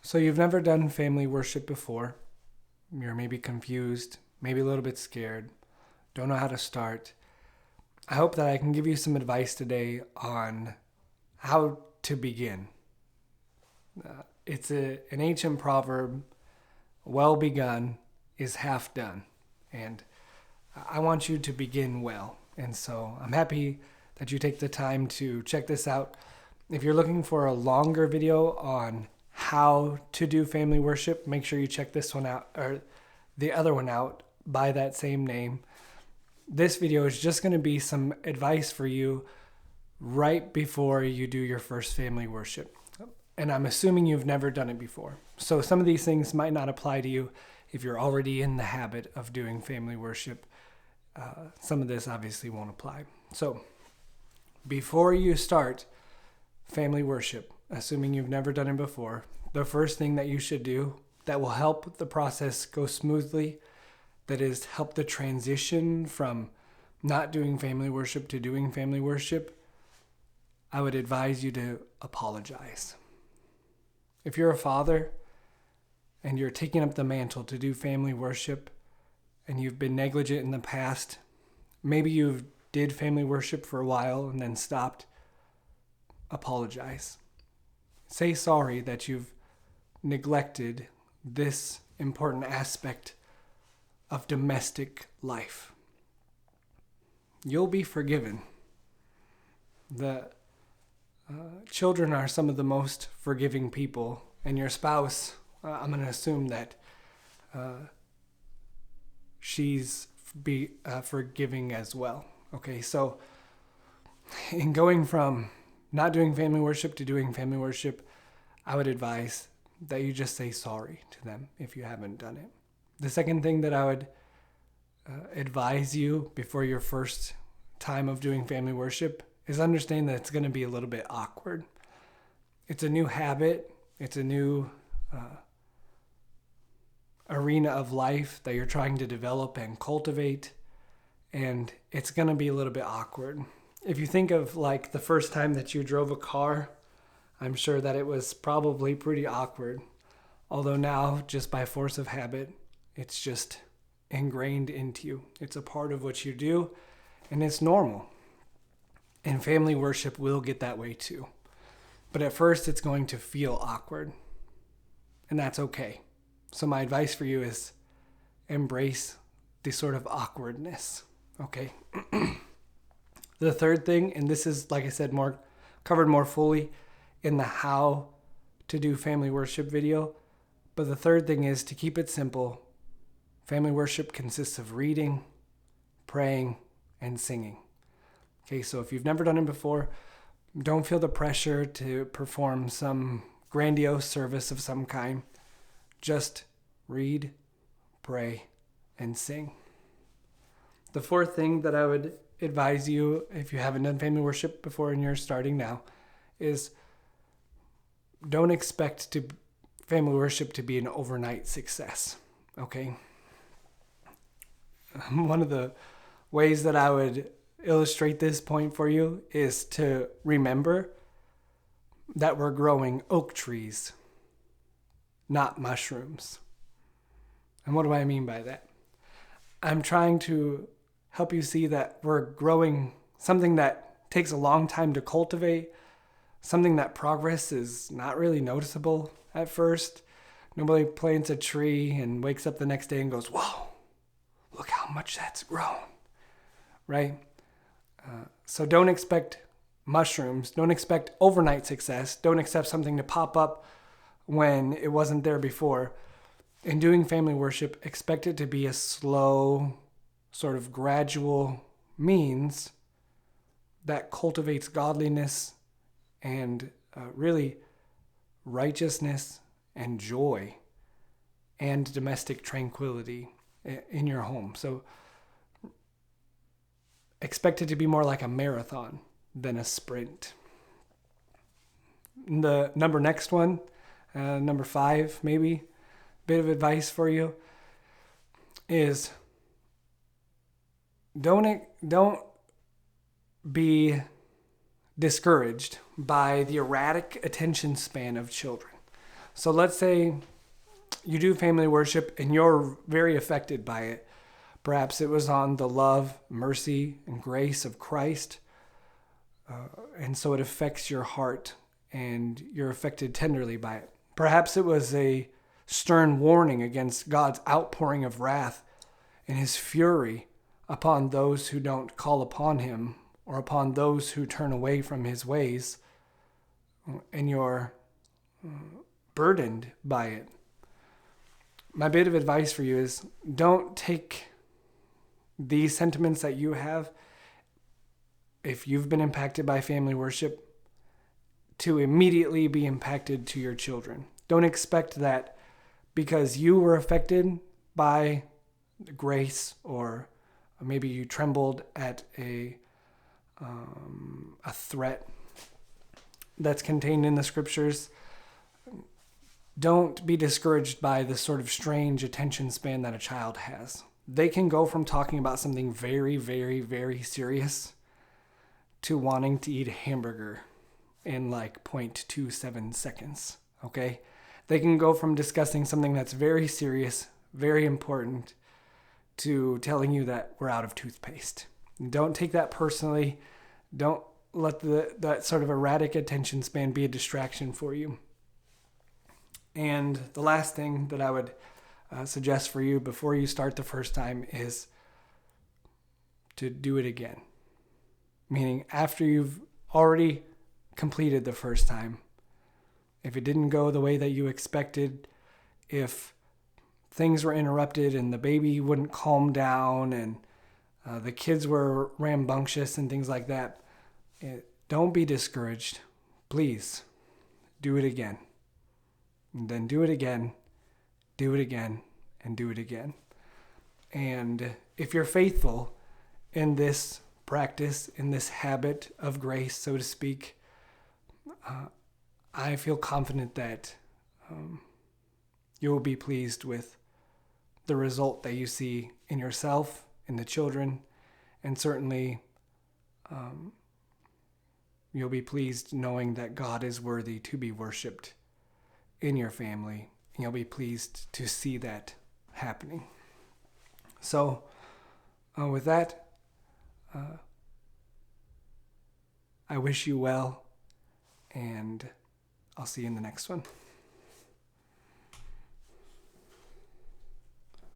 So you've never done family worship before. You're maybe confused, maybe a little bit scared, don't know how to start. I hope that I can give you some advice today on how to begin. It's an ancient proverb, well begun is half done. And I want you to begin well. And so I'm happy that you take the time to check this out. If you're looking for a longer video on how to do family worship, make sure you check this one out, or the other one out by that same name. This video is just going to be some advice for you right before you do your first family worship. And I'm assuming you've never done it before. So some of these things might not apply to you if you're already in the habit of doing family worship. Some of this obviously won't apply. So before you start family worship, assuming you've never done it before, the first thing that you should do that will help the process go smoothly, that is help the transition from not doing family worship to doing family worship, I would advise you to apologize. If you're a father and you're taking up the mantle to do family worship and you've been negligent in the past, maybe you did family worship for a while and then stopped, apologize. Say sorry that you've neglected this important aspect of domestic life. You'll be forgiven. The children are some of the most forgiving people, and your spouse, I'm going to assume that she's forgiving as well. Okay, so in going from not doing family worship to doing family worship, I would advise that you just say sorry to them if you haven't done it. The second thing that I would advise you before your first time of doing family worship is understand that it's going to be a little bit awkward. It's a new habit. It's a new arena of life that you're trying to develop and cultivate, and it's going to be a little bit awkward. If you think of like the first time that you drove a car, I'm sure that it was probably pretty awkward. Although now, just by force of habit, it's just ingrained into you. It's a part of what you do, and it's normal. And family worship will get that way too. But at first, it's going to feel awkward, and that's okay. So my advice for you is embrace the sort of awkwardness, okay? The third thing, and this is, like I said, covered more fully in the how to do family worship video, but the third thing is to keep it simple. Family worship consists of reading, praying, and singing. Okay, so if you've never done it before, don't feel the pressure to perform some grandiose service of some kind. Just read, pray, and sing. The fourth thing that I would advise you, if you haven't done family worship before and you're starting now, is don't expect family worship to be an overnight success, okay? One of the ways that I would illustrate this point for you is to remember that we're growing oak trees, not mushrooms. And what do I mean by that? I'm trying to help you see that we're growing something that takes a long time to cultivate, something that progress is not really noticeable at first. Nobody plants a tree and wakes up the next day and goes, whoa, look how much that's grown, right? So don't expect mushrooms. Don't expect overnight success. Don't expect something to pop up when it wasn't there before. In doing family worship, expect it to be a slow, sort of gradual means that cultivates godliness and really righteousness and joy and domestic tranquility in your home. So expect it to be more like a marathon than a sprint. The next one, number 5 maybe, bit of advice for you is don't be discouraged by the erratic attention span of children. So let's say you do family worship and you're very affected by it. Perhaps it was on the love, mercy, and grace of Christ. And so it affects your heart and you're affected tenderly by it. Perhaps it was a stern warning against God's outpouring of wrath and his fury upon those who don't call upon him or upon those who turn away from his ways, and you're burdened by it. My bit of advice for you is don't take these sentiments that you have, if you've been impacted by family worship, to immediately be impacted to your children. Don't expect that because you were affected by grace, or maybe you trembled at a threat that's contained in the scriptures. Don't be discouraged by the sort of strange attention span that a child has. They can go from talking about something very, very, very serious to wanting to eat a hamburger in like 0.27 seconds, okay? They can go from discussing something that's very serious, very important, to telling you that we're out of toothpaste. Don't take that personally. Don't let that sort of erratic attention span be a distraction for you. And the last thing that I would suggest for you before you start the first time is to do it again. Meaning after you've already completed the first time, if it didn't go the way that you expected, if things were interrupted and the baby wouldn't calm down and the kids were rambunctious and things like that, don't be discouraged. Please do it again. And then do it again, do it again, and do it again. And if you're faithful in this practice, in this habit of grace, so to speak, I feel confident that you will be pleased with the result that you see in yourself, in the children, and certainly you'll be pleased knowing that God is worthy to be worshipped in your family, and you'll be pleased to see that happening. So with that, I wish you well, and I'll see you in the next one.